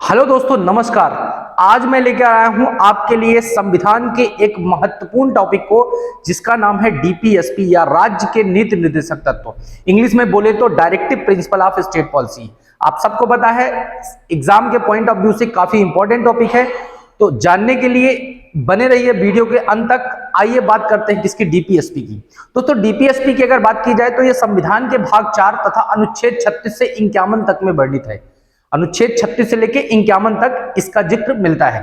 Hello दोस्तों, नमस्कार। आज मैं लेकर आया हूं आपके लिए संविधान के एक महत्वपूर्ण टॉपिक को, जिसका नाम है डीपीएसपी या राज्य के नीति निर्देशक तत्व। इंग्लिश में बोले तो directive principle of state policy. आप सबको पता है, एग्जाम के पॉइंट ऑफ व्यू से काफी इंपॉर्टेंट टॉपिक है। तो जानने के लिए बने रहिए वीडियो के अंत तक। आइए बात करते हैं किसकी, डीपीएसपी की। दोस्तों, डीपीएसपी की अगर बात की जाए तो यह संविधान के भाग 4 तथा अनुच्छेद 36 से 51 तक में वर्णित है। अनुच्छेद 36 से लेकर 51 तक इसका जिक्र मिलता है।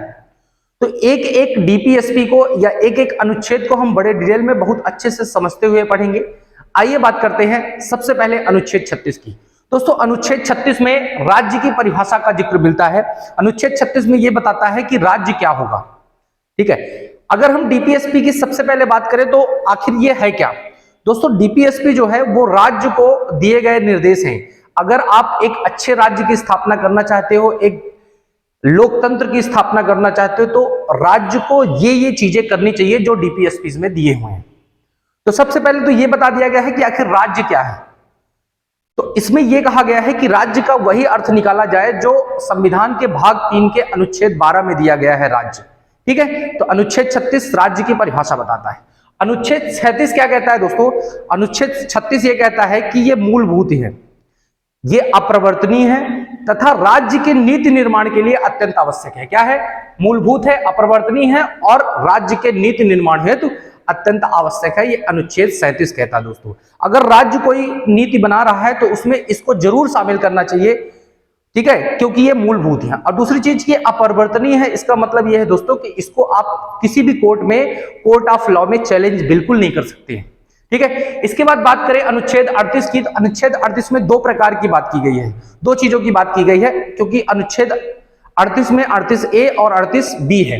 तो एक एक डीपीएसपी को या एक एक अनुच्छेद को हम बड़े डिटेल में बहुत अच्छे से समझते हुए पढ़ेंगे। आइए बात करते हैं सबसे पहले अनुच्छेद 36 की। दोस्तों, अनुच्छेद 36 में राज्य की परिभाषा का जिक्र मिलता है। अनुच्छेद 36 में यह बताता है कि राज्य क्या होगा। ठीक है, अगर हम डीपीएसपी की सबसे पहले बात करें तो आखिर ये है क्या। दोस्तों, डीपीएसपी जो है वो राज्य को दिए गए निर्देश हैं। अगर आप एक अच्छे राज्य की स्थापना करना चाहते हो, एक लोकतंत्र की स्थापना करना चाहते हो, तो राज्य को ये चीजें करनी चाहिए जो डीपीएसपी में दिए हुए हैं। तो सबसे पहले तो ये बता दिया गया है कि आखिर राज्य क्या है। तो इसमें यह कहा गया है कि राज्य का वही अर्थ निकाला जाए जो संविधान के भाग 3 के अनुच्छेद 12 में दिया गया है, राज्य। ठीक है, तो अनुच्छेद 36 राज्य की परिभाषा बताता है। अनुच्छेद 37 क्या कहता है दोस्तों? अनुच्छेद 36 ये कहता है कि ये मूलभूत है, ये अपरिवर्तनीय है तथा राज्य के नीति निर्माण के लिए अत्यंत आवश्यक है। क्या है? मूलभूत है, अपरिवर्तनीय है और राज्य के नीति निर्माण हेतु अत्यंत आवश्यक है। ये अनुच्छेद 37 कहता है। दोस्तों, अगर राज्य कोई नीति बना रहा है तो उसमें इसको जरूर शामिल करना चाहिए। ठीक है, क्योंकि ये मूलभूत है। और दूसरी चीज की अपरिवर्तनीय है, इसका मतलब यह है दोस्तों कि इसको आप किसी भी कोर्ट में, कोर्ट ऑफ लॉ में चैलेंज बिल्कुल नहीं कर सकते हैं। ठीक है, इसके बाद बात करें अनुच्छेद 38 की। तो अनुच्छेद 38 में दो प्रकार की बात की गई है, दो चीजों की बात की गई है, क्योंकि अनुच्छेद 38 में 38A और 38B है।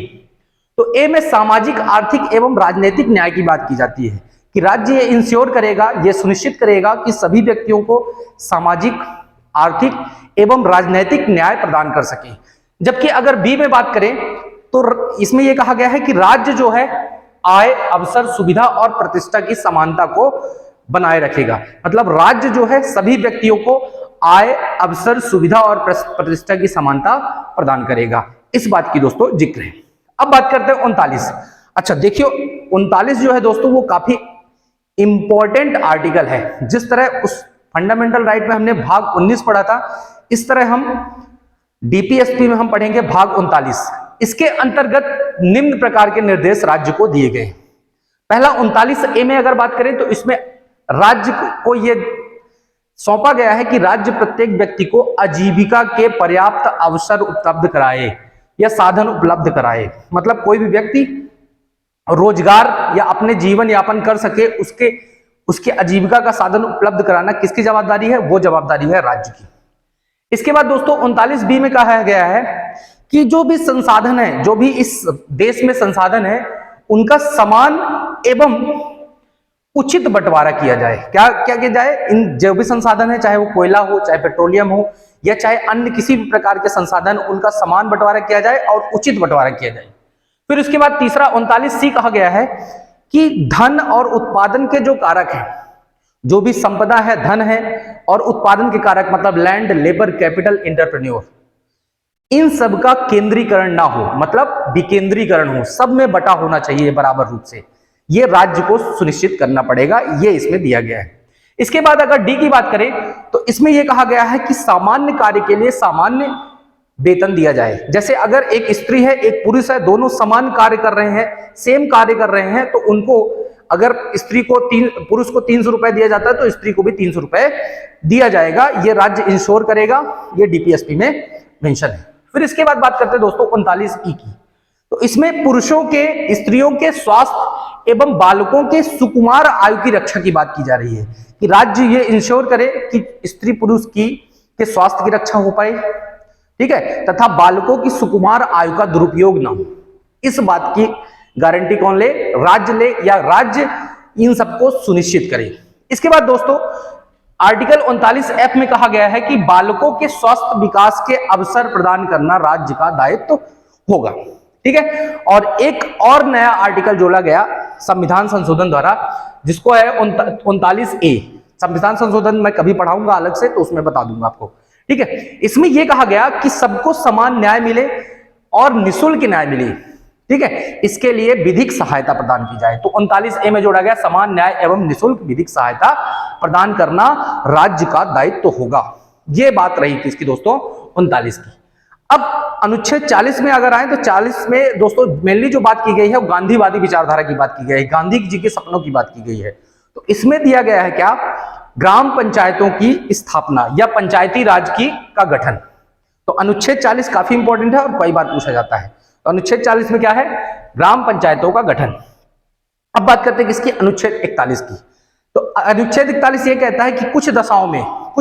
तो ए में सामाजिक, आर्थिक एवं राजनीतिक न्याय की बात की जाती है कि राज्य ये इंश्योर करेगा, ये सुनिश्चित करेगा कि सभी व्यक्तियों को सामाजिक, आर्थिक एवं राजनीतिक न्याय प्रदान कर सके। जबकि अगर बी में बात करें तो इसमें यह कहा गया है कि राज्य जो है आय, अवसर, सुविधा और प्रतिष्ठा की समानता को बनाए रखेगा। मतलब राज्य जो है सभी व्यक्तियों को आय, अवसर, सुविधा और प्रतिष्ठा की समानता प्रदान करेगा। इस बात की दोस्तों जिक्र है। अब बात करते हैं 39। अच्छा देखियो, 39 जो है दोस्तों वो काफी इंपॉर्टेंट आर्टिकल है। जिस तरह उस फंडामेंटल राइट में हमने भाग 19 पढ़ा था, इस तरह हम डीपीएसपी में हम पढ़ेंगे भाग 39। इसके अंतर्गत निम्न प्रकार के निर्देश राज्य को दिए गए। पहला 39A में अगर बात करें तो इसमें राज्य को यह सौंपा गया है कि राज्य प्रत्येक व्यक्ति को आजीविका के पर्याप्त अवसर उपलब्ध कराए या साधन उपलब्ध कराए। मतलब कोई भी व्यक्ति रोजगार या अपने जीवन यापन कर सके, उसके आजीविका का साधन उपलब्ध कराना किसकी जवाबदारी है? वो जवाबदारी है राज्य की। इसके बाद दोस्तों 39B में कहा गया है कि जो भी संसाधन है, जो भी इस देश में संसाधन है, उनका समान एवं उचित बंटवारा किया जाए। क्या क्या किया जाए? इन जो भी संसाधन है, चाहे वो कोयला हो, चाहे पेट्रोलियम हो या चाहे अन्य किसी भी प्रकार के संसाधन, उनका समान बंटवारा किया जाए और उचित बंटवारा किया जाए। फिर उसके बाद तीसरा 39C कहा गया है कि धन और उत्पादन के जो कारक हैं, जो भी संपदा है, धन है और उत्पादन के कारक मतलब लैंड, लेबर, कैपिटल, एंटरप्रेन्योर, इन सब का केंद्रीकरण ना हो, मतलब विकेंद्रीकरण हो, सब में बटा होना चाहिए बराबर रूप से। यह राज्य को सुनिश्चित करना पड़ेगा, यह इसमें दिया गया है। इसके बाद अगर डी की बात करें तो इसमें यह कहा गया है कि सामान्य कार्य के लिए सामान्य वेतन दिया जाए। जैसे अगर एक स्त्री है, एक पुरुष है, दोनों समान कार्य कर रहे हैं, सेम कार्य कर रहे हैं, तो उनको अगर स्त्री को पुरुष को 300 रुपए दिया जाता है तो स्त्री को भी 300 रुपए दिया जाएगा। यह राज्य इंश्योर करेगा, यह डीपीएसपी में मेंशन है। फिर इसके बाद बात करते हैं दोस्तों 39E की। तो इसमें पुरुषों के, स्त्रियों के स्वास्थ्य एवं बालकों के सुकुमार आयु की रक्षा की बात की जा रही है कि राज्य ये इंश्योर करे कि स्त्री पुरुष के स्वास्थ्य की रक्षा हो पाए, ठीक है, तथा बालकों की सुकुमार आयु का दुरुपयोग ना हो। इस बात की गारंटी कौन ले? राज्य ले, या राज्य इन सबको सुनिश्चित करे। इसके बाद दोस्तों आर्टिकल 39F में कहा गया है कि बालकों के स्वस्थ विकास के अवसर प्रदान करना राज्य का दायित्व होगा। ठीक है, और एक और नया आर्टिकल जोड़ा गया संविधान संशोधन द्वारा, जिसको है 39A। संविधान संशोधन मैं कभी पढ़ाऊंगा अलग से, तो उसमें बता दूंगा आपको। ठीक है। इसमें यह कहा गया कि सबको समान न्याय मिले और निःशुल्क न्याय मिले, ठीक है, इसके लिए विधिक सहायता प्रदान की जाए। तो 39A में जोड़ा गया समान न्याय एवं निःशुल्क विधिक सहायता प्रदान करना राज्य का दायित्व होगा। यह बात रही किसकी दोस्तों, 39 की। अब अनुच्छेद 40 में अगर आए तो 40 में दोस्तों मेनली जो बात की गई है वो गांधीवादी विचारधारा की बात की गई है, गांधी जी के सपनों की बात की गई है। तो इसमें दिया गया है क्या, ग्राम पंचायतों की स्थापना या पंचायती राज की का गठन। तो अनुच्छेद 40 काफी इंपॉर्टेंट है और कई बार पूछा जाता है। तो अनुच्छेद 40 में क्या है, ग्राम पंचायतों का गठन। अब बात करते हैं किसकी, अनुच्छेद 41 की। तो अनुच्छेद 41 ये कहता है कि कुछ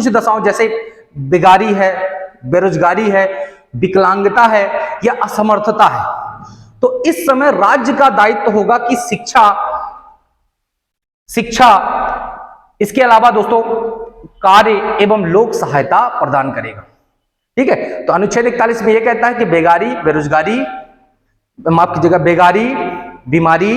दशाओं जैसे बेगारी है, बेरोजगारी है, विकलांगता है या असमर्थता है, तो इस समय राज्य का दायित्व होगा कि शिक्षा इसके अलावा दोस्तों कार्य एवं लोक सहायता प्रदान करेगा। ठीक है। तो अनुच्छेद 41 में यह कहता है कि बेगारी, बीमारी,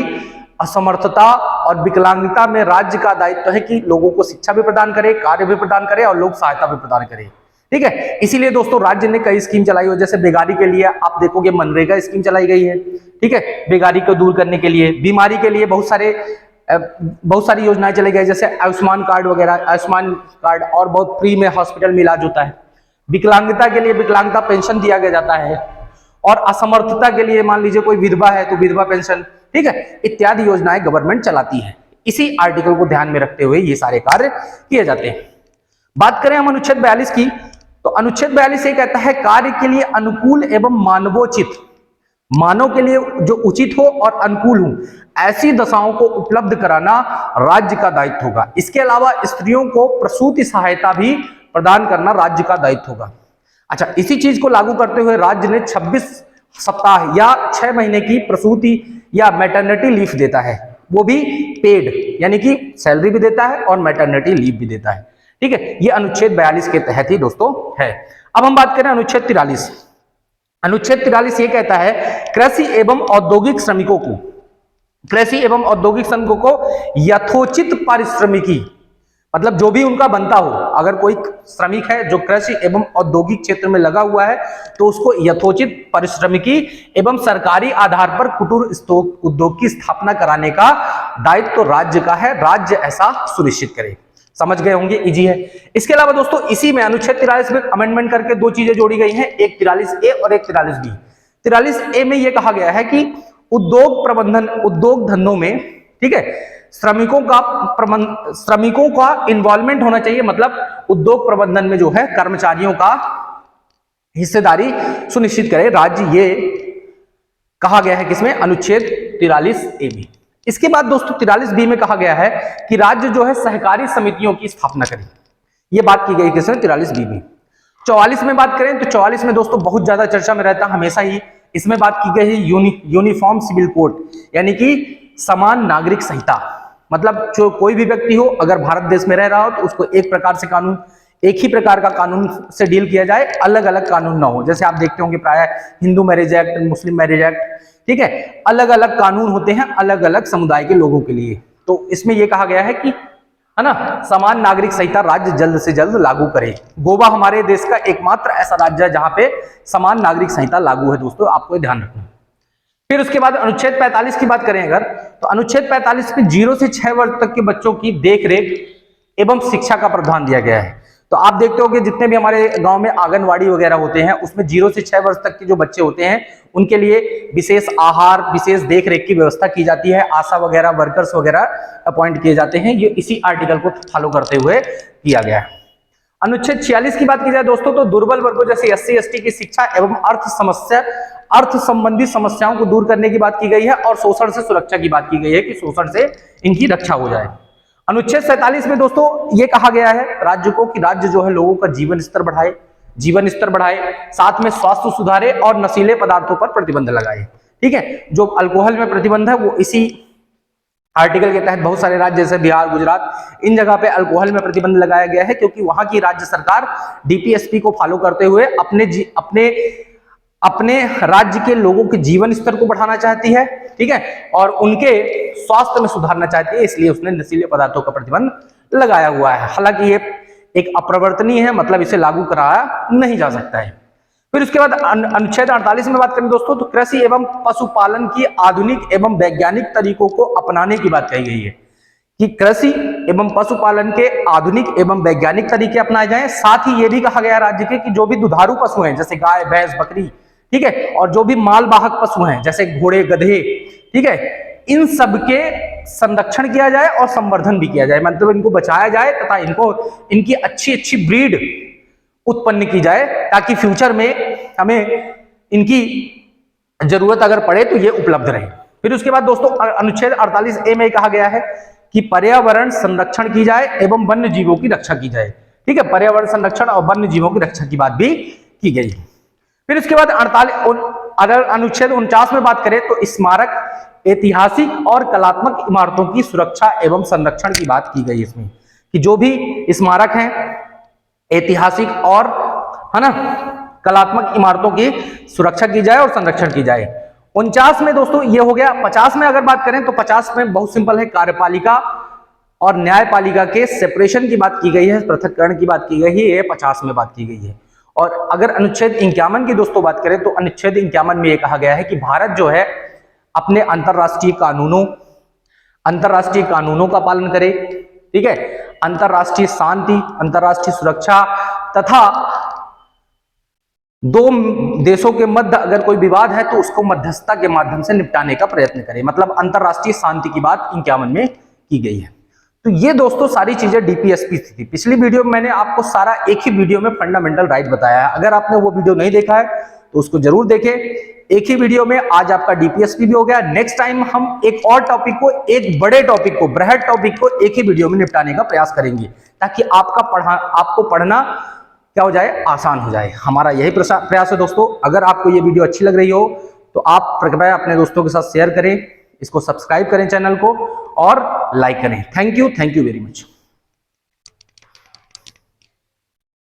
असमर्थता और विकलांगता में राज्य का दायित्व है कि लोगों को शिक्षा भी प्रदान करे, कार्य भी प्रदान करे और लोक सहायता भी प्रदान करे। ठीक है। इसीलिए दोस्तों राज्य ने कई स्कीम चलाई हो, जैसे बेगारी के लिए आप देखोगे मनरेगा स्कीम चलाई गई है, ठीक है, बेगारी को दूर करने के लिए। बीमारी के लिए बहुत सारी योजनाएं चलाई गई, जैसे आयुष्मान कार्ड वगैरह, आयुष्मान कार्ड और बहुत फ्री में हॉस्पिटल में इलाज होता है। विकलांगता के लिए विकलांगता पेंशन दिया गया जाता है, और असमर्थता के लिए मान लीजिए कोई विधवा है तो विधवा पेंशन, ठीक है, इत्यादि योजनाएं गवर्नमेंट चलाती है। इसी आर्टिकल को ध्यान में रखते हुए ये सारे कार्य किए जाते हैं। बात करें हम अनुच्छेद 42 की, तो अनुच्छेद 42 ये कहता है कार्य के लिए अनुकूल एवं मानवोचित, मानव के लिए जो उचित हो और अनुकूल हो ऐसी दशाओं को उपलब्ध कराना राज्य का दायित्व होगा। इसके अलावा स्त्रियों को प्रसूति सहायता भी प्रदान करना राज्य का दायित्व होगा। अच्छा, इसी चीज को लागू करते हुए राज्य ने 26 सप्ताह या 6 महीने की प्रसूति या मैटरनिटी लीव देता है, वो भी पेड, यानी कि सैलरी भी देता है और मैटरनिटी लीव भी देता है। ठीक है, ये अनुच्छेद 42 के तहत ही दोस्तों है। अब हम बात करें अनुच्छेद 43। अनुच्छेद 43 ये कहता है कृषि एवं औद्योगिक श्रमिकों को यथोचित पारिश्रमिकी, मतलब जो भी उनका बनता हो, अगर कोई श्रमिक है जो कृषि एवं औद्योगिक क्षेत्र में लगा हुआ है तो उसको यथोचित पारिश्रमिकी एवं सरकारी आधार पर कुटीर उद्योग की स्थापना कराने का दायित्व तो राज्य का है, राज्य ऐसा सुनिश्चित करे। समझ गए होंगे, इजी है। इसके अलावा दोस्तों इसी में अनुच्छेद 43 में अमेंडमेंट करके दो चीजें जोड़ी गई हैं, एक 43A और एक 43B। 43A में यह कहा गया है कि उद्योग धंधों में, ठीक है, श्रमिकों का इन्वॉल्वमेंट होना चाहिए, मतलब उद्योग प्रबंधन में जो है कर्मचारियों का हिस्सेदारी सुनिश्चित करे राज्य, ये कहा गया है किसमें, अनुच्छेद 43A में। इसके बाद दोस्तों 43B में कहा गया है कि राज्य जो है सहकारी समितियों की स्थापना करे, ये बात की गई किसमें, 43B में। 44 में बात करें तो 44 में दोस्तों बहुत ज्यादा चर्चा में रहता हमेशा ही, इसमें बात की गई है यूनिफॉर्म सिविल कोड, यानी कि समान नागरिक संहिता। मतलब जो कोई भी व्यक्ति हो अगर भारत देश में रह रहा हो तो उसको एक ही प्रकार का कानून से डील किया जाए, अलग अलग कानून ना हो। जैसे आप देखते होंगे प्राय हिंदू मैरिज एक्ट, मुस्लिम मैरिज एक्ट, ठीक है, अलग अलग कानून होते हैं अलग अलग समुदाय के लोगों के लिए। तो इसमें यह कहा गया है कि, है ना, समान नागरिक संहिता राज्य जल्द से जल्द लागू करे। गोवा हमारे देश का एकमात्र ऐसा राज्य है जहां पे समान नागरिक संहिता लागू है दोस्तों, आपको ध्यान रखना। फिर उसके बाद अनुच्छेद 45 की बात करें अगर, तो अनुच्छेद 45 में 0 से 6 वर्ष तक के बच्चों की देखरेख एवं शिक्षा का प्रावधान दिया गया है। तो आप देखते हो कि जितने भी हमारे गांव में आंगनवाड़ी वगैरह होते हैं उसमें 0 से 6 वर्ष तक के जो बच्चे होते हैं उनके लिए विशेष आहार, विशेष देखरेख की व्यवस्था की जाती है, आशा वगैरह, वर्कर्स वगैरह अपॉइंट किए जाते हैं। ये इसी आर्टिकल को फॉलो करते हुए किया गया है। अनुच्छेद 46 की बात की जाए दोस्तों तो दुर्बल वर्गों जैसे SC ST की शिक्षा एवं अर्थ संबंधी समस्याओं को दूर करने की बात की गई है, और शोषण से सुरक्षा की बात की गई है कि शोषण से इनकी रक्षा हो जाए। अनुच्छेद 47 में दोस्तों ये कहा गया है राज्य को कि राज्य जो है लोगों का जीवन स्तर बढ़ाए, साथ में स्वास्थ्य सुधारे और नशीले पदार्थों पर प्रतिबंध लगाए। ठीक है, जो अल्कोहल में प्रतिबंध है वो इसी आर्टिकल के तहत बहुत सारे राज्य जैसे बिहार, गुजरात, इन जगह पे अल्कोहल में प्रतिबंध लगाया गया है, क्योंकि वहां की राज्य सरकार DPSP को फॉलो करते हुए अपने राज्य के लोगों के जीवन स्तर को बढ़ाना चाहती है, ठीक है, और उनके स्वास्थ्य में सुधारना चाहती है, इसलिए उसने नशीले पदार्थों का प्रतिबंध लगाया हुआ है। हालांकि ये एक अपरिवर्तनीय है, मतलब इसे लागू कराया नहीं जा सकता है। फिर उसके बाद अनुच्छेद 48 में बात करें दोस्तों, तो कृषि एवं पशुपालन की आधुनिक एवं वैज्ञानिक तरीकों को अपनाने की बात कही गई है कि कृषि एवं पशुपालन के आधुनिक एवं वैज्ञानिक तरीके अपनाए जाएं। साथ ही यह भी कहा गया राज्य के कि जो भी दुधारू पशु हैं जैसे गाय, भैंस, बकरी, ठीक है, और जो भी मालवाहक पशु हैं जैसे घोड़े, गधे, ठीक है, इन सब के संरक्षण किया जाए और संवर्धन भी किया जाए, मतलब इनको बचाया जाए तथा इनकी अच्छी अच्छी ब्रीड उत्पन्न की जाए ताकि फ्यूचर में हमें इनकी जरूरत अगर पड़े तो ये उपलब्ध रहे। फिर उसके बाद दोस्तों अनुच्छेद 48A में कहा गया है कि पर्यावरण संरक्षण की जाए एवं वन्य जीवों की रक्षा की जाए, ठीक है, पर्यावरण संरक्षण और वन्य जीवों की रक्षा की बात भी की गई। फिर उसके बाद अगर अनुच्छेद 49 में बात करें तो स्मारक, ऐतिहासिक और कलात्मक इमारतों की सुरक्षा एवं संरक्षण की बात की गई इसमें, कि जो भी स्मारक हैं, ऐतिहासिक और है ना कलात्मक इमारतों की सुरक्षा की जाए और संरक्षण की जाए। 49 में दोस्तों ये हो गया। 50 में अगर बात करें तो 50 में बहुत सिंपल है, कार्यपालिका और न्यायपालिका के सेपरेशन की बात की गई है, पृथक्करण की बात की गई है, ये 50 में बात की गई है। और अगर अनुच्छेद 51 की दोस्तों बात करें तो अनुच्छेद 51 में ये कहा गया है कि भारत जो है अपने अंतरराष्ट्रीय कानूनों का पालन करे, ठीक है, अंतरराष्ट्रीय शांति, अंतरराष्ट्रीय सुरक्षा तथा दो देशों के मध्य अगर कोई विवाद है तो उसको मध्यस्थता के माध्यम से निपटाने का प्रयत्न करे, मतलब अंतरराष्ट्रीय शांति की बात 51 में की गई है। तो ये दोस्तों सारी चीजें डीपीएसपी थी। पिछली वीडियो में मैंने आपको सारा एक ही वीडियो में फंडामेंटल राइट बताया है, अगर आपने वो वीडियो नहीं देखा है तो उसको जरूर देखें। एक ही वीडियो में आज आपका डीपीएसपी भी हो गया। नेक्स्ट टाइम हम एक और टॉपिक को, एक बड़े टॉपिक को, बृहद टॉपिक को एक ही वीडियो में निपटाने का प्रयास करेंगे ताकि आपको पढ़ना क्या हो जाए, आसान हो जाए। हमारा यही प्रयास है दोस्तों। अगर आपको ये वीडियो अच्छी लग रही हो तो आप कृपया अपने दोस्तों के साथ शेयर करें, इसको सब्सक्राइब करें चैनल को और लाइक करें। Thank you very much.